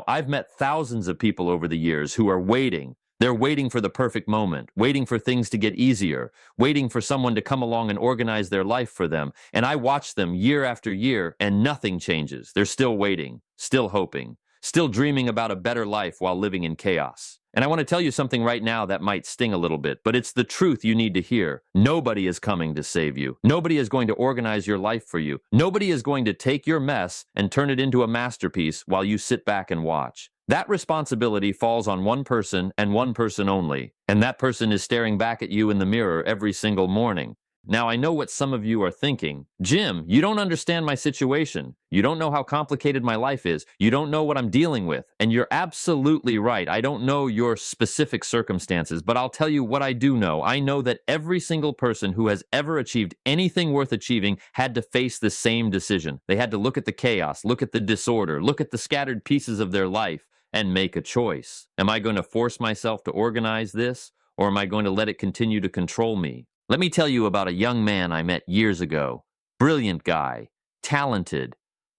I've met thousands of people over the years who are waiting. They're waiting for the perfect moment, waiting for things to get easier, waiting for someone to come along and organize their life for them. And I watch them year after year, and nothing changes. They're still waiting, still hoping, still dreaming about a better life while living in chaos. And I want to tell you something right now that might sting a little bit, but it's the truth you need to hear. Nobody is coming to save you. Nobody is going to organize your life for you. Nobody is going to take your mess and turn it into a masterpiece while you sit back and watch. That responsibility falls on one person and one person only, and that person is staring back at you in the mirror every single morning. Now, I know what some of you are thinking. Jim, you don't understand my situation. You don't know how complicated my life is. You don't know what I'm dealing with. And you're absolutely right. I don't know your specific circumstances, but I'll tell you what I do know. I know that every single person who has ever achieved anything worth achieving had to face the same decision. They had to look at the chaos, look at the disorder, look at the scattered pieces of their life, and make a choice. Am I going to force myself to organize this, or am I going to let it continue to control me? Let me tell you about a young man I met years ago. Brilliant guy, talented,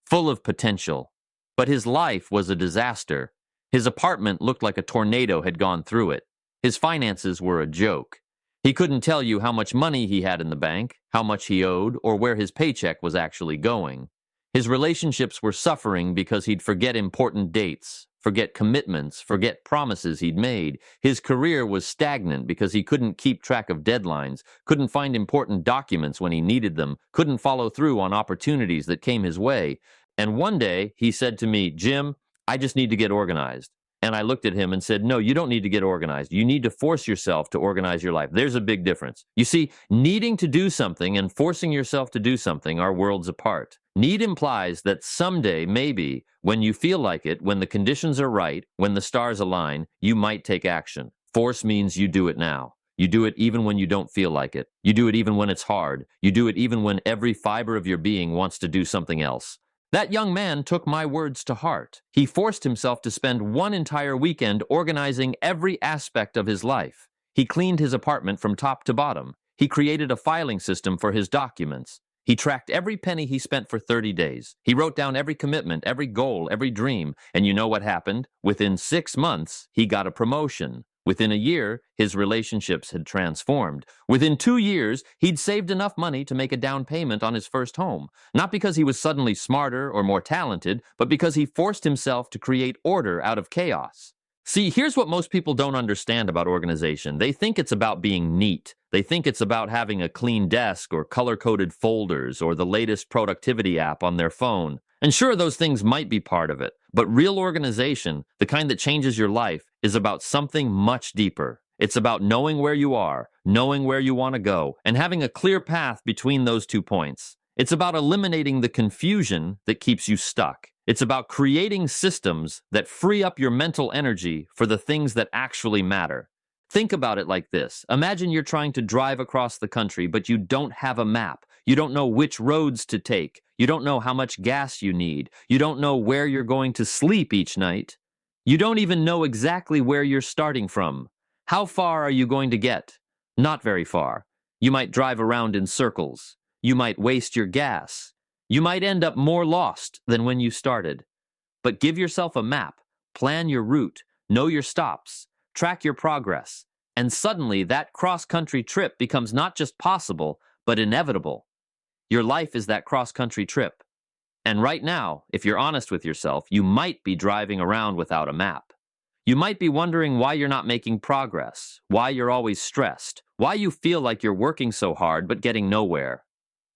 full of potential. But his life was a disaster. His apartment looked like a tornado had gone through it. His finances were a joke. He couldn't tell you how much money he had in the bank, how much he owed, or where his paycheck was actually going. His relationships were suffering because he'd forget important dates, forget commitments, forget promises he'd made. His career was stagnant because he couldn't keep track of deadlines, couldn't find important documents when he needed them, couldn't follow through on opportunities that came his way. And one day, he said to me, "Jim, I just need to get organized." And I looked at him and said, "No, you don't need to get organized. You need to force yourself to organize your life." There's a big difference. You see, needing to do something and forcing yourself to do something are worlds apart. Need implies that someday, maybe, when you feel like it, when the conditions are right, when the stars align, you might take action. Force means you do it now. You do it even when you don't feel like it. You do it even when it's hard. You do it even when every fiber of your being wants to do something else. That young man took my words to heart. He forced himself to spend one entire weekend organizing every aspect of his life. He cleaned his apartment from top to bottom. He created a filing system for his documents. He tracked every penny he spent for 30 days. He wrote down every commitment, every goal, every dream. And you know what happened? Within 6 months, he got a promotion. Within a year, his relationships had transformed. Within 2 years, he'd saved enough money to make a down payment on his first home. Not because he was suddenly smarter or more talented, but because he forced himself to create order out of chaos. See, here's what most people don't understand about organization. They think it's about being neat. They think it's about having a clean desk or color-coded folders or the latest productivity app on their phone. And sure, those things might be part of it, but real organization, the kind that changes your life, is about something much deeper. It's about knowing where you are, knowing where you want to go, and having a clear path between those 2 points. It's about eliminating the confusion that keeps you stuck. It's about creating systems that free up your mental energy for the things that actually matter. Think about it like this. Imagine you're trying to drive across the country, but you don't have a map. You don't know which roads to take. You don't know how much gas you need. You don't know where you're going to sleep each night. You don't even know exactly where you're starting from. How far are you going to get? Not very far. You might drive around in circles. You might waste your gas. You might end up more lost than when you started. But give yourself a map, plan your route, know your stops, track your progress, and suddenly that cross-country trip becomes not just possible, but inevitable. Your life is that cross-country trip. And right now, if you're honest with yourself, you might be driving around without a map. You might be wondering why you're not making progress, why you're always stressed, why you feel like you're working so hard but getting nowhere.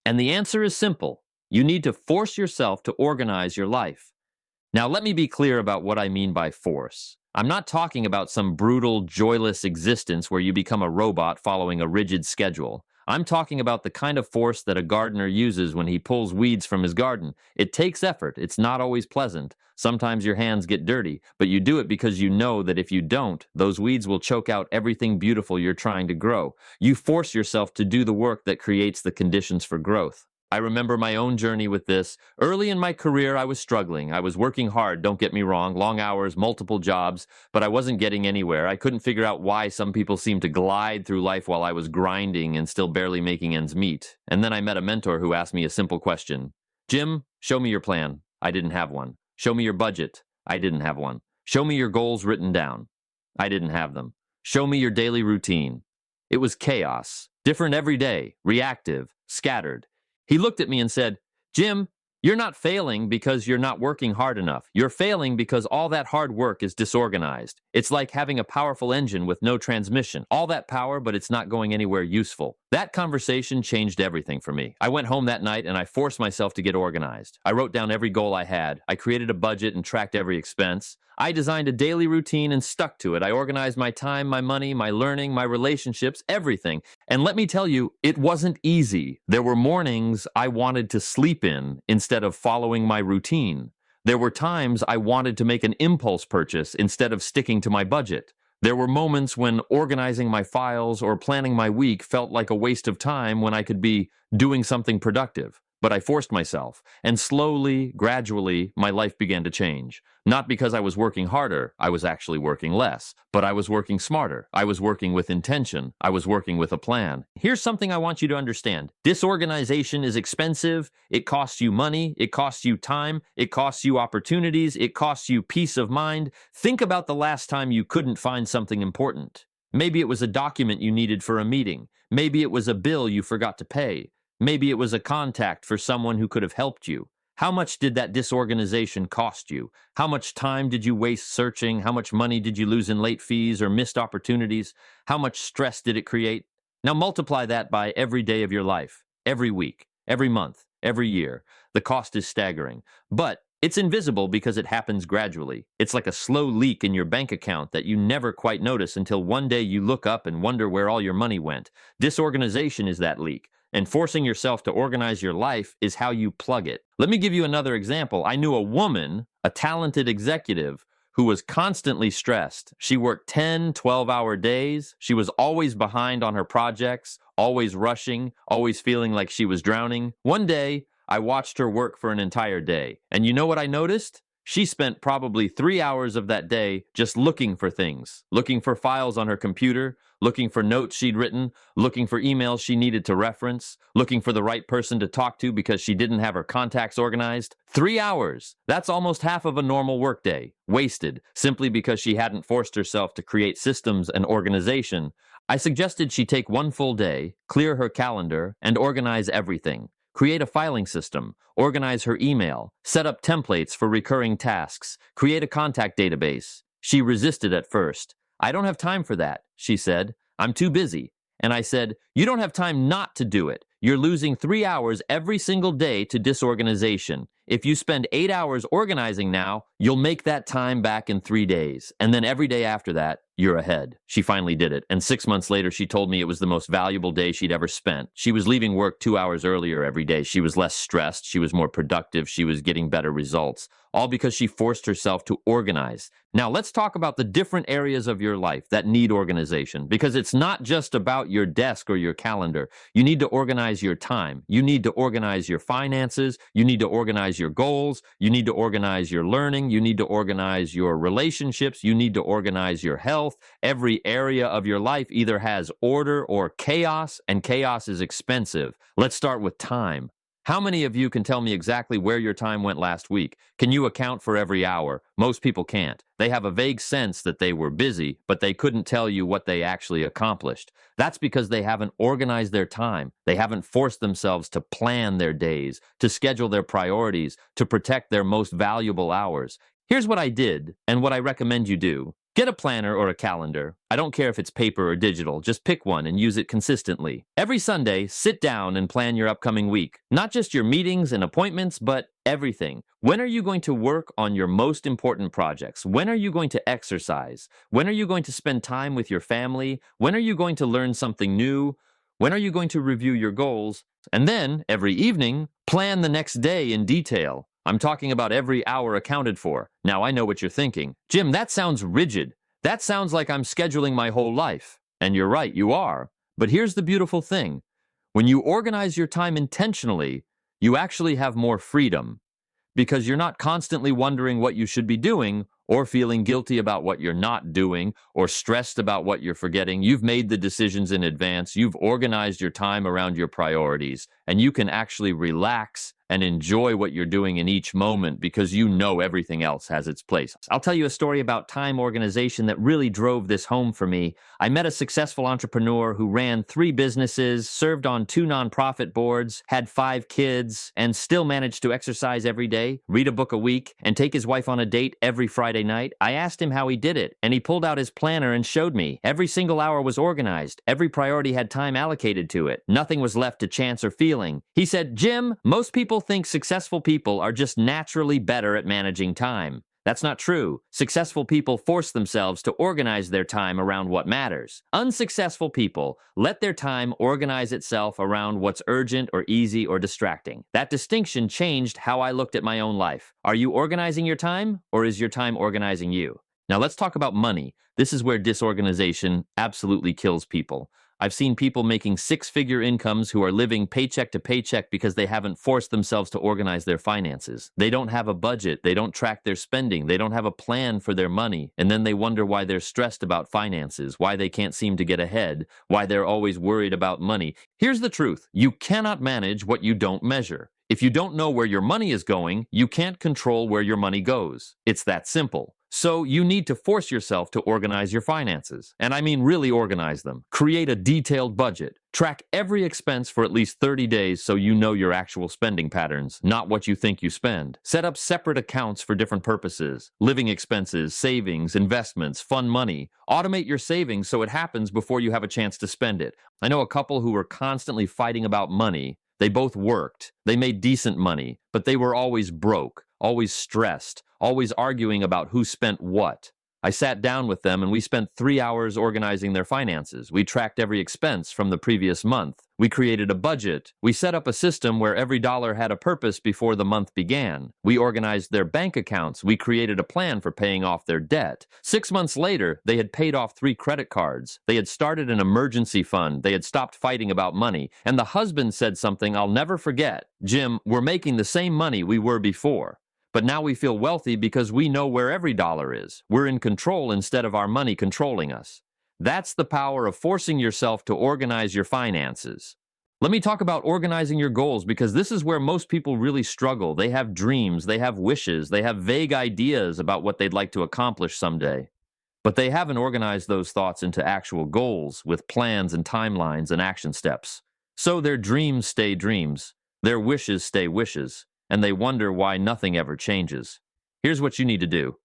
And the answer is simple. You need to force yourself to organize your life. Now, let me be clear about what I mean by force. I'm not talking about some brutal, joyless existence where you become a robot following a rigid schedule. I'm talking about the kind of force that a gardener uses when he pulls weeds from his garden. It takes effort. It's not always pleasant. Sometimes your hands get dirty, but you do it because you know that if you don't, those weeds will choke out everything beautiful you're trying to grow. You force yourself to do the work that creates the conditions for growth. I remember my own journey with this. Early in my career, I was struggling. I was working hard, don't get me wrong, long hours, multiple jobs, but I wasn't getting anywhere. I couldn't figure out why some people seemed to glide through life while I was grinding and still barely making ends meet. And then I met a mentor who asked me a simple question. "Jim, show me your plan." I didn't have one. "Show me your budget." I didn't have one. Show me your goals written down. I didn't have them. Show me your daily routine. It was chaos, different every day, reactive, scattered. He looked at me and said, Jim, you're not failing because you're not working hard enough. You're failing because all that hard work is disorganized. It's like having a powerful engine with no transmission. All that power, but it's not going anywhere useful. That conversation changed everything for me. I went home that night and I forced myself to get organized. I wrote down every goal I had. I created a budget and tracked every expense. I designed a daily routine and stuck to it. I organized my time, my money, my learning, my relationships, everything. And let me tell you, it wasn't easy. There were mornings I wanted to sleep in instead of following my routine. There were times I wanted to make an impulse purchase instead of sticking to my budget. There were moments when organizing my files or planning my week felt like a waste of time when I could be doing something productive. But I forced myself, and slowly, gradually, my life began to change. Not because I was working harder, I was actually working less, but I was working smarter. I was working with intention. I was working with a plan. Here's something I want you to understand. Disorganization is expensive. It costs you money. It costs you time. It costs you opportunities. It costs you peace of mind. Think about the last time you couldn't find something important. Maybe it was a document you needed for a meeting. Maybe it was a bill you forgot to pay. Maybe it was a contact for someone who could have helped you. How much did that disorganization cost you? How much time did you waste searching? How much money did you lose in late fees or missed opportunities? How much stress did it create? Now multiply that by every day of your life, every week, every month, every year. The cost is staggering. But it's invisible because it happens gradually. It's like a slow leak in your bank account that you never quite notice until one day you look up and wonder where all your money went. Disorganization is that leak. And forcing yourself to organize your life is how you plug it. Let me give you another example. I knew a woman, a talented executive, who was constantly stressed. She worked 10, 12-hour days. She was always behind on her projects, always rushing, always feeling like she was drowning. One day, I watched her work for an entire day. And you know what I noticed? She spent probably 3 hours of that day just looking for things, looking for files on her computer, looking for notes she'd written, looking for emails she needed to reference, looking for the right person to talk to because she didn't have her contacts organized. 3 hours. That's almost half of a normal workday, wasted, simply because she hadn't forced herself to create systems and organization. I suggested she take one full day, clear her calendar, and organize everything. Create a filing system, organize her email, set up templates for recurring tasks, create a contact database. She resisted at first. I don't have time for that, she said. I'm too busy. And I said, you don't have time not to do it. You're losing 3 hours every single day to disorganization. If you spend 8 hours organizing now, you'll make that time back in 3 days. And then every day after that, you're ahead. She finally did it. And 6 months later, she told me it was the most valuable day she'd ever spent. She was leaving work 2 hours earlier every day. She was less stressed. She was more productive. She was getting better results. All because she forced herself to organize. Now, let's talk about the different areas of your life that need organization, because it's not just about your desk or your calendar. You need to organize your time. You need to organize your finances. You need to organize your goals. You need to organize your learning. You need to organize your relationships. You need to organize your health. Every area of your life either has order or chaos, and chaos is expensive. Let's start with time. How many of you can tell me exactly where your time went last week? Can you account for every hour? Most people can't. They have a vague sense that they were busy, but they couldn't tell you what they actually accomplished. That's because they haven't organized their time. They haven't forced themselves to plan their days, to schedule their priorities, to protect their most valuable hours. Here's what I did, and what I recommend you do. Get a planner or a calendar. I don't care if it's paper or digital, just pick one and use it consistently. Every Sunday, sit down and plan your upcoming week. Not just your meetings and appointments, but everything. When are you going to work on your most important projects? When are you going to exercise? When are you going to spend time with your family? When are you going to learn something new? When are you going to review your goals? And then, every evening, plan the next day in detail. I'm talking about every hour accounted for. Now I know what you're thinking. Jim, that sounds rigid. That sounds like I'm scheduling my whole life. And you're right, you are. But here's the beautiful thing. When you organize your time intentionally, you actually have more freedom. Because you're not constantly wondering what you should be doing, or feeling guilty about what you're not doing, or stressed about what you're forgetting. You've made the decisions in advance. You've organized your time around your priorities, and you can actually relax and enjoy what you're doing in each moment because you know everything else has its place. I'll tell you a story about time organization that really drove this home for me. I met a successful entrepreneur who ran 3 businesses, served on 2 nonprofit boards, had 5 kids, and still managed to exercise every day, read a book a week, and take his wife on a date every Friday night. I asked him how he did it, and he pulled out his planner and showed me. Every single hour was organized. Every priority had time allocated to it. Nothing was left to chance or feeling. He said, "Jim, most people think successful people are just naturally better at managing time. That's not true. Successful people force themselves to organize their time around what matters. Unsuccessful people let their time organize itself around what's urgent or easy or distracting." That distinction changed how I looked at my own life. Are you organizing your time, or is your time organizing you? Now let's talk about money. This is where disorganization absolutely kills people. I've seen people making 6-figure incomes who are living paycheck to paycheck because they haven't forced themselves to organize their finances. They don't have a budget, they don't track their spending, they don't have a plan for their money, and then they wonder why they're stressed about finances, why they can't seem to get ahead, why they're always worried about money. Here's the truth: you cannot manage what you don't measure. If you don't know where your money is going, you can't control where your money goes. It's that simple. So you need to force yourself to organize your finances. And I mean really organize them. Create a detailed budget. Track every expense for at least 30 days so you know your actual spending patterns, not what you think you spend. Set up separate accounts for different purposes: living expenses, savings, investments, fun money. Automate your savings so it happens before you have a chance to spend it. I know a couple who were constantly fighting about money. They both worked. They made decent money, but they were always broke, always stressed, always arguing about who spent what. I sat down with them and we spent 3 hours organizing their finances. We tracked every expense from the previous month. We created a budget. We set up a system where every dollar had a purpose before the month began. We organized their bank accounts. We created a plan for paying off their debt. 6 months later, they had paid off 3 credit cards. They had started an emergency fund. They had stopped fighting about money. And the husband said something I'll never forget: "Jim, we're making the same money we were before. But now we feel wealthy because we know where every dollar is. We're in control instead of our money controlling us." That's the power of forcing yourself to organize your finances. Let me talk about organizing your goals, because this is where most people really struggle. They have dreams, they have wishes, they have vague ideas about what they'd like to accomplish someday. But they haven't organized those thoughts into actual goals with plans and timelines and action steps. So their dreams stay dreams, their wishes stay wishes, and they wonder why nothing ever changes. Here's what you need to do.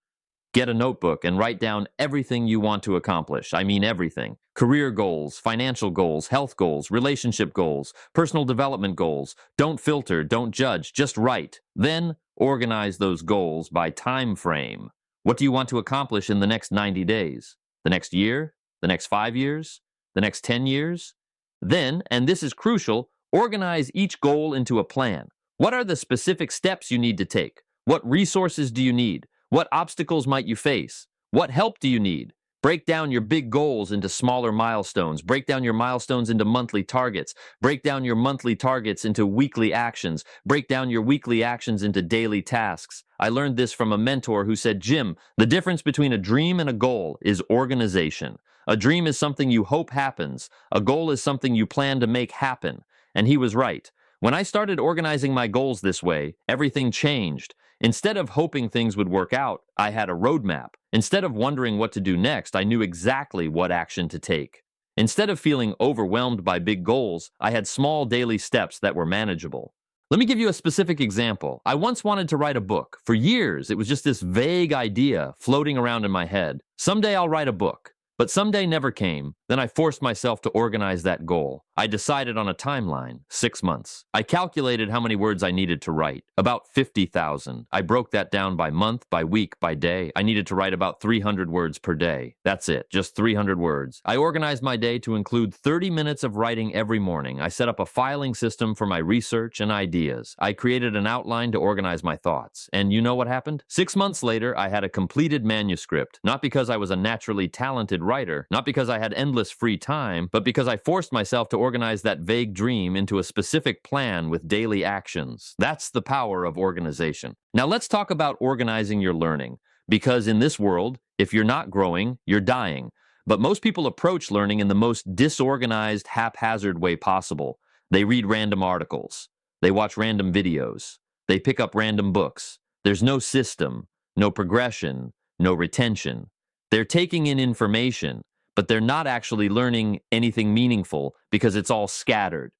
Get a notebook and write down everything you want to accomplish. I mean everything. Career goals, financial goals, health goals, relationship goals, personal development goals. Don't filter, don't judge, just write. Then organize those goals by time frame. What do you want to accomplish in the next 90 days? The next year? The next 5 years? The next 10 years? Then, and this is crucial, organize each goal into a plan. What are the specific steps you need to take? What resources do you need? What obstacles might you face? What help do you need? Break down your big goals into smaller milestones. Break down your milestones into monthly targets. Break down your monthly targets into weekly actions. Break down your weekly actions into daily tasks. I learned this from a mentor who said, "Jim, the difference between a dream and a goal is organization. A dream is something you hope happens. A goal is something you plan to make happen." And he was right. When I started organizing my goals this way, everything changed. Instead of hoping things would work out, I had a roadmap. Instead of wondering what to do next, I knew exactly what action to take. Instead of feeling overwhelmed by big goals, I had small daily steps that were manageable. Let me give you a specific example. I once wanted to write a book. For years, it was just this vague idea floating around in my head. Someday I'll write a book. But someday never came. Then I forced myself to organize that goal. I decided on a timeline: 6 months. I calculated how many words I needed to write. About 50,000. I broke that down by month, by week, by day. I needed to write about 300 words per day. That's it, just 300 words. I organized my day to include 30 minutes of writing every morning. I set up a filing system for my research and ideas. I created an outline to organize my thoughts. And you know what happened? 6 months later, I had a completed manuscript. Not because I was a naturally talented writer, not because I had endless free time, but because I forced myself to organize that vague dream into a specific plan with daily actions. That's the power of organization. Now let's talk about organizing your learning, because in this world, if you're not growing, you're dying. But most people approach learning in the most disorganized, haphazard way possible. They read random articles. They watch random videos. They pick up random books. There's no system, no progression, no retention. They're taking in information, but they're not actually learning anything meaningful because it's all scattered.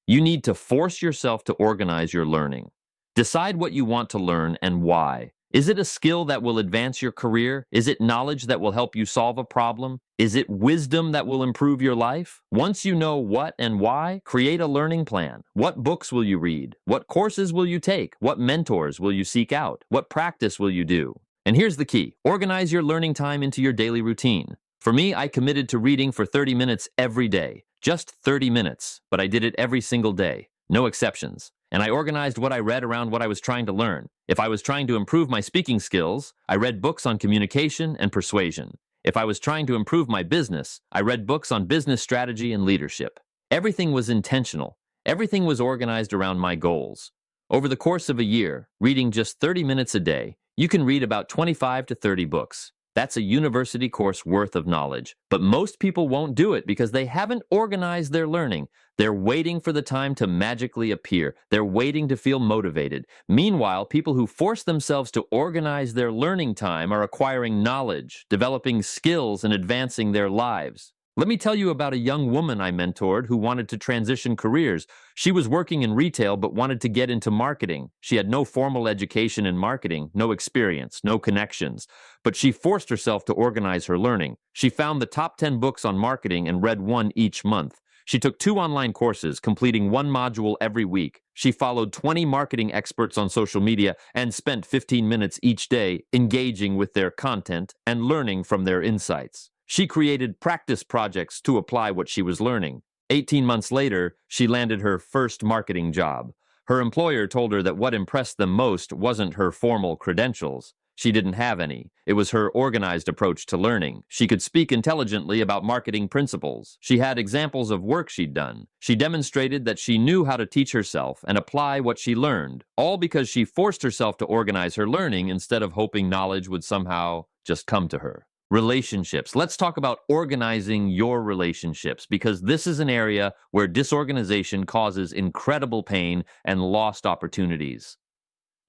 You need to force yourself to organize your learning. Decide what you want to learn and why. Is it a skill that will advance your career? Is it knowledge that will help you solve a problem? Is it wisdom that will improve your life? Once you know what and why, create a learning plan. What books will you read? What courses will you take? What mentors will you seek out? What practice will you do? And here's the key: organize your learning time into your daily routine. For me, I committed to reading for 30 minutes every day. Just 30 minutes, but I did it every single day. No exceptions. And I organized what I read around what I was trying to learn. If I was trying to improve my speaking skills, I read books on communication and persuasion. If I was trying to improve my business, I read books on business strategy and leadership. Everything was intentional. Everything was organized around my goals. Over the course of a year, reading just 30 minutes a day, you can read about 25 to 30 books. That's a university course worth of knowledge. But most people won't do it because they haven't organized their learning. They're waiting for the time to magically appear. They're waiting to feel motivated. Meanwhile, people who force themselves to organize their learning time are acquiring knowledge, developing skills, and advancing their lives. Let me tell you about a young woman I mentored who wanted to transition careers. She was working in retail but wanted to get into marketing. She had no formal education in marketing, no experience, no connections. But she forced herself to organize her learning. She found the top 10 books on marketing and read one each month. She took 2 online courses, completing 1 module every week. She followed 20 marketing experts on social media and spent 15 minutes each day engaging with their content and learning from their insights. She created practice projects to apply what she was learning. 18 months later, she landed her first marketing job. Her employer told her that what impressed them most wasn't her formal credentials. She didn't have any. It was her organized approach to learning. She could speak intelligently about marketing principles. She had examples of work she'd done. She demonstrated that she knew how to teach herself and apply what she learned, all because she forced herself to organize her learning instead of hoping knowledge would somehow just come to her. Relationships. Let's talk about organizing your relationships, because this is an area where disorganization causes incredible pain and lost opportunities.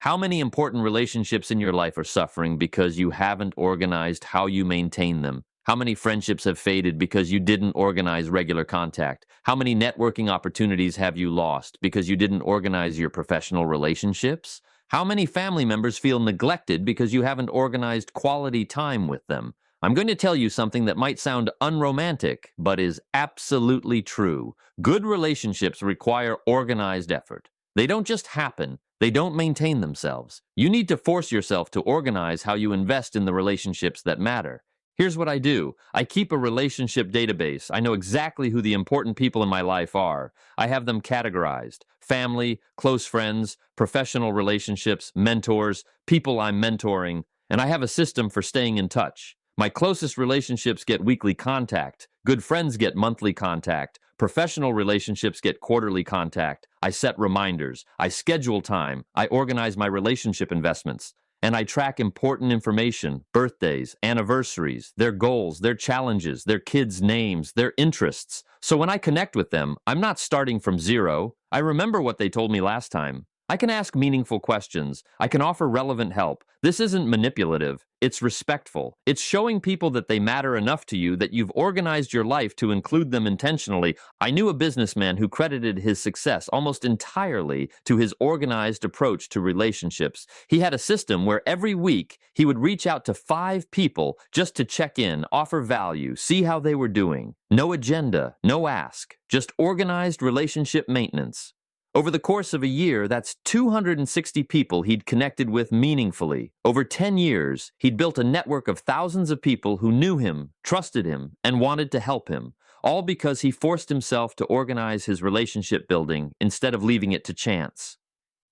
How many important relationships in your life are suffering because you haven't organized how you maintain them? How many friendships have faded because you didn't organize regular contact? How many networking opportunities have you lost because you didn't organize your professional relationships? How many family members feel neglected because you haven't organized quality time with them? I'm going to tell you something that might sound unromantic, but is absolutely true. Good relationships require organized effort. They don't just happen. They don't maintain themselves. You need to force yourself to organize how you invest in the relationships that matter. Here's what I do. I keep a relationship database. I know exactly who the important people in my life are. I have them categorized: family, close friends, professional relationships, mentors, people I'm mentoring, and I have a system for staying in touch. My closest relationships get weekly contact. Good friends get monthly contact. Professional relationships get quarterly contact. I set reminders. I schedule time. I organize my relationship investments. And I track important information: birthdays, anniversaries, their goals, their challenges, their kids' names, their interests. So when I connect with them, I'm not starting from zero. I remember what they told me last time. I can ask meaningful questions. I can offer relevant help. This isn't manipulative. It's respectful. It's showing people that they matter enough to you that you've organized your life to include them intentionally. I knew a businessman who credited his success almost entirely to his organized approach to relationships. He had a system where every week he would reach out to 5 people just to check in, offer value, see how they were doing. No agenda, no ask, just organized relationship maintenance. Over the course of a year, that's 260 people he'd connected with meaningfully. Over 10 years, he'd built a network of thousands of people who knew him, trusted him, and wanted to help him, all because he forced himself to organize his relationship building instead of leaving it to chance.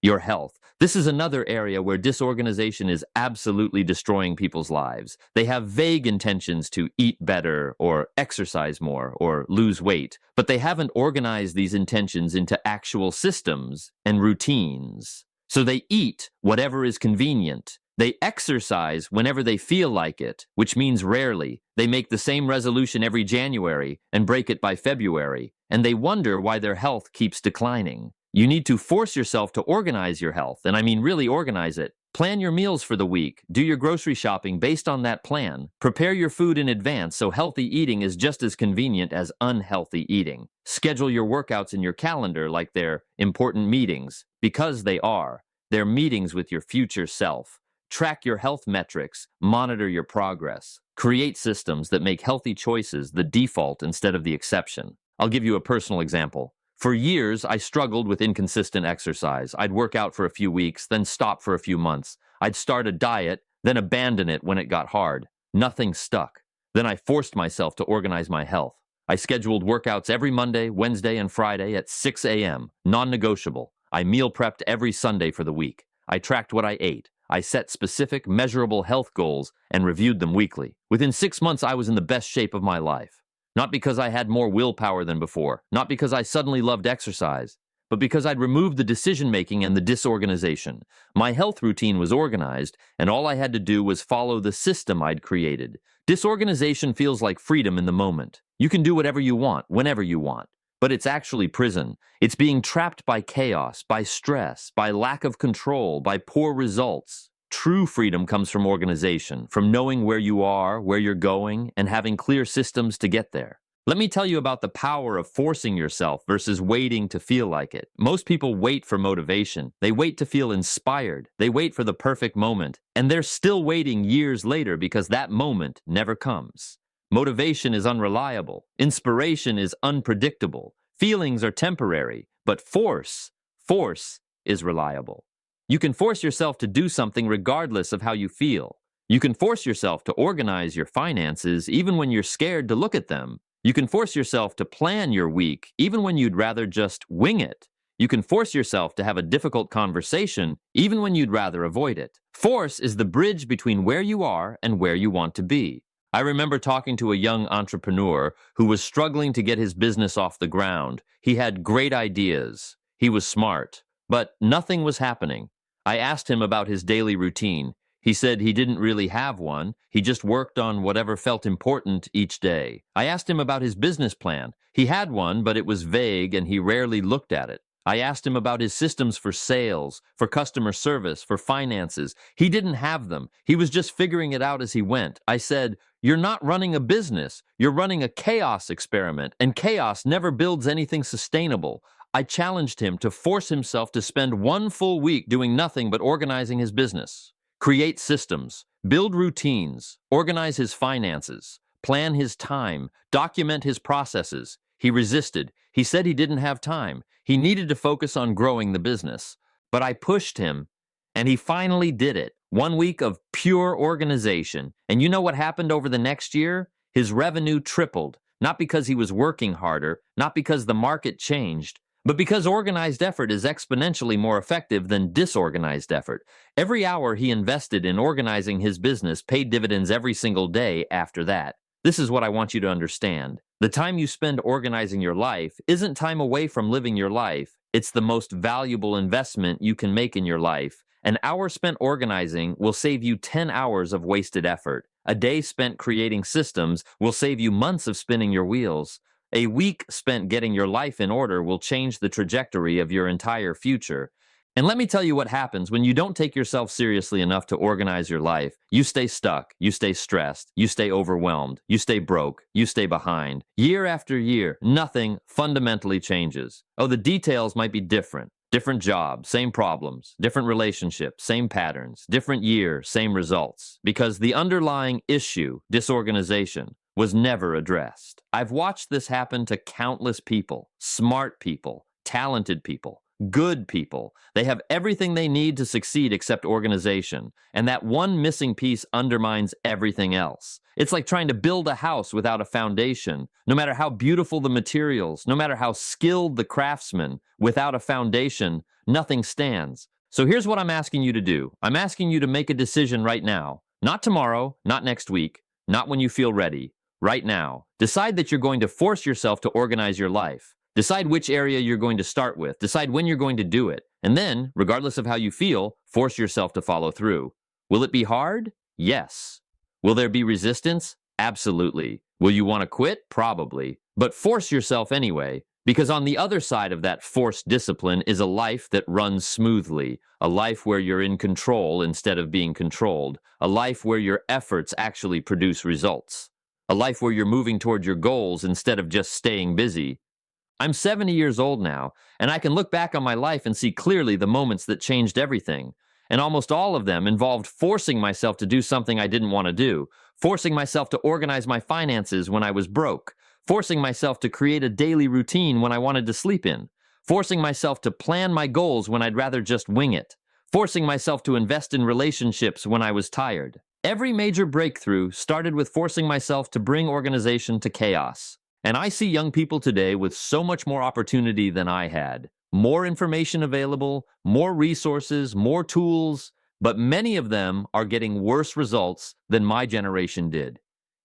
Your health. This is another area where disorganization is absolutely destroying people's lives. They have vague intentions to eat better, or exercise more, or lose weight, but they haven't organized these intentions into actual systems and routines. So they eat whatever is convenient. They exercise whenever they feel like it, which means rarely. They make the same resolution every January and break it by February, and they wonder why their health keeps declining. You need to force yourself to organize your health, and I mean really organize it. Plan your meals for the week. Do your grocery shopping based on that plan. Prepare your food in advance so healthy eating is just as convenient as unhealthy eating. Schedule your workouts in your calendar like they're important meetings, because they are. They're meetings with your future self. Track your health metrics. Monitor your progress. Create systems that make healthy choices the default instead of the exception. I'll give you a personal example. For years, I struggled with inconsistent exercise. I'd work out for a few weeks, then stop for a few months. I'd start a diet, then abandon it when it got hard. Nothing stuck. Then I forced myself to organize my health. I scheduled workouts every Monday, Wednesday, and Friday at 6 a.m., non-negotiable. I meal prepped every Sunday for the week. I tracked what I ate. I set specific, measurable health goals and reviewed them weekly. Within 6 months, I was in the best shape of my life. Not because I had more willpower than before, not because I suddenly loved exercise, but because I'd removed the decision-making and the disorganization. My health routine was organized, and all I had to do was follow the system I'd created. Disorganization feels like freedom in the moment. You can do whatever you want, whenever you want. But it's actually prison. It's being trapped by chaos, by stress, by lack of control, by poor results. True freedom comes from organization, from knowing where you are, where you're going, and having clear systems to get there. Let me tell you about the power of forcing yourself versus waiting to feel like it. Most people wait for motivation. They wait to feel inspired. They wait for the perfect moment. And they're still waiting years later because that moment never comes. Motivation is unreliable. Inspiration is unpredictable. Feelings are temporary. But force is reliable. You can force yourself to do something regardless of how you feel. You can force yourself to organize your finances even when you're scared to look at them. You can force yourself to plan your week even when you'd rather just wing it. You can force yourself to have a difficult conversation even when you'd rather avoid it. Force is the bridge between where you are and where you want to be. I remember talking to a young entrepreneur who was struggling to get his business off the ground. He had great ideas. He was smart, but nothing was happening. I asked him about his daily routine. He said he didn't really have one. He just worked on whatever felt important each day. I asked him about his business plan. He had one, but it was vague and he rarely looked at it. I asked him about his systems for sales, for customer service, for finances. He didn't have them. He was just figuring it out as he went. I said, "You're not running a business. You're running a chaos experiment, and chaos never builds anything sustainable." I challenged him to force himself to spend one full week doing nothing but organizing his business. Create systems, build routines, organize his finances, plan his time, document his processes. He resisted. He said he didn't have time. He needed to focus on growing the business. But I pushed him, and he finally did it. 1 week of pure organization. And you know what happened over the next year? His revenue tripled. Not because he was working harder, not because the market changed, but because organized effort is exponentially more effective than disorganized effort. Every hour he invested in organizing his business paid dividends every single day after that. This is what I want you to understand. The time you spend organizing your life isn't time away from living your life. It's the most valuable investment you can make in your life. An hour spent organizing will save you 10 hours of wasted effort. A day spent creating systems will save you months of spinning your wheels. A week spent getting your life in order will change the trajectory of your entire future. And let me tell you what happens when you don't take yourself seriously enough to organize your life. You stay stuck, you stay stressed, you stay overwhelmed, you stay broke, you stay behind. Year after year, nothing fundamentally changes. Oh, the details might be different. Different job, same problems. Different relationships, same patterns. Different year, same results. Because the underlying issue, disorganization, was never addressed. I've watched this happen to countless people, smart people, talented people, good people. They have everything they need to succeed except organization, and that one missing piece undermines everything else. It's like trying to build a house without a foundation. No matter how beautiful the materials, no matter how skilled the craftsman, without a foundation, nothing stands. So here's what I'm asking you to do. I'm asking you to make a decision right now. Not tomorrow, not next week, not when you feel ready. Right now, decide that you're going to force yourself to organize your life. Decide which area you're going to start with. Decide when you're going to do it. And then, regardless of how you feel, force yourself to follow through. Will it be hard? Yes. Will there be resistance? Absolutely. Will you want to quit? Probably. But force yourself anyway. Because on the other side of that forced discipline is a life that runs smoothly, a life where you're in control instead of being controlled, a life where your efforts actually produce results, a life where you're moving toward your goals instead of just staying busy. I'm 70 years old now, and I can look back on my life and see clearly the moments that changed everything. And almost all of them involved forcing myself to do something I didn't want to do, forcing myself to organize my finances when I was broke, forcing myself to create a daily routine when I wanted to sleep in, forcing myself to plan my goals when I'd rather just wing it, forcing myself to invest in relationships when I was tired. Every major breakthrough started with forcing myself to bring organization to chaos. And I see young people today with so much more opportunity than I had. More information available, more resources, more tools, but many of them are getting worse results than my generation did.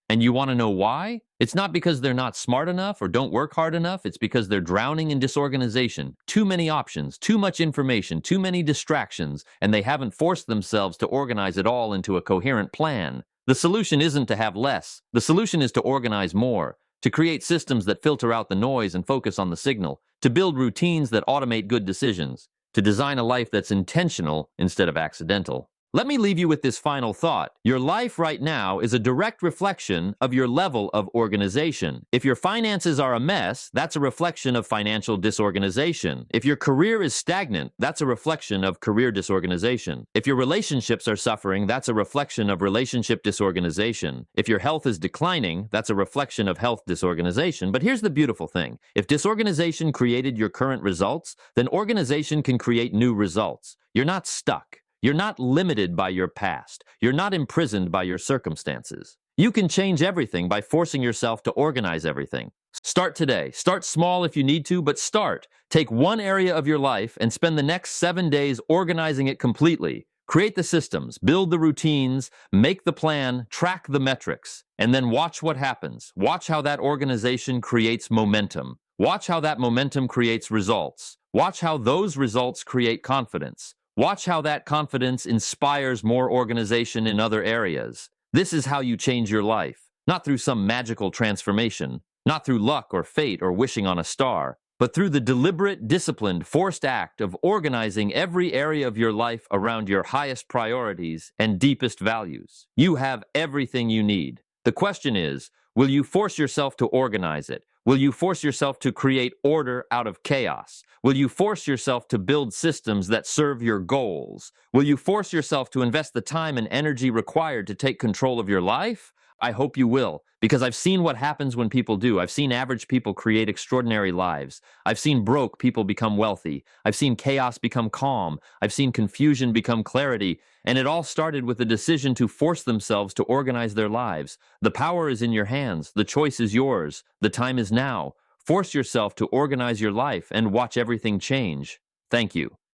And you want to know why? It's not because they're not smart enough or don't work hard enough. It's because they're drowning in disorganization. Too many options, too much information, too many distractions, and they haven't forced themselves to organize it all into a coherent plan. The solution isn't to have less. The solution is to organize more, to create systems that filter out the noise and focus on the signal, to build routines that automate good decisions, to design a life that's intentional instead of accidental. Let me leave you with this final thought. Your life right now is a direct reflection of your level of organization. If your finances are a mess, that's a reflection of financial disorganization. If your career is stagnant, that's a reflection of career disorganization. If your relationships are suffering, that's a reflection of relationship disorganization. If your health is declining, that's a reflection of health disorganization. But here's the beautiful thing. If disorganization created your current results, then organization can create new results. You're not stuck. You're not limited by your past. You're not imprisoned by your circumstances. You can change everything by forcing yourself to organize everything. Start today. Start small if you need to, but start. Take one area of your life and spend the next 7 days organizing it completely. Create the systems, build the routines, make the plan, track the metrics, and then watch what happens. Watch how that organization creates momentum. Watch how that momentum creates results. Watch how those results create confidence. Watch how that confidence inspires more organization in other areas. This is how you change your life, not through some magical transformation, not through luck or fate or wishing on a star, but through the deliberate, disciplined, forced act of organizing every area of your life around your highest priorities and deepest values. You have everything you need. The question is, will you force yourself to organize it? Will you force yourself to create order out of chaos? Will you force yourself to build systems that serve your goals? Will you force yourself to invest the time and energy required to take control of your life? I hope you will, because I've seen what happens when people do. I've seen average people create extraordinary lives. I've seen broke people become wealthy. I've seen chaos become calm. I've seen confusion become clarity. And it all started with the decision to force themselves to organize their lives. The power is in your hands. The choice is yours. The time is now. Force yourself to organize your life and watch everything change. Thank you.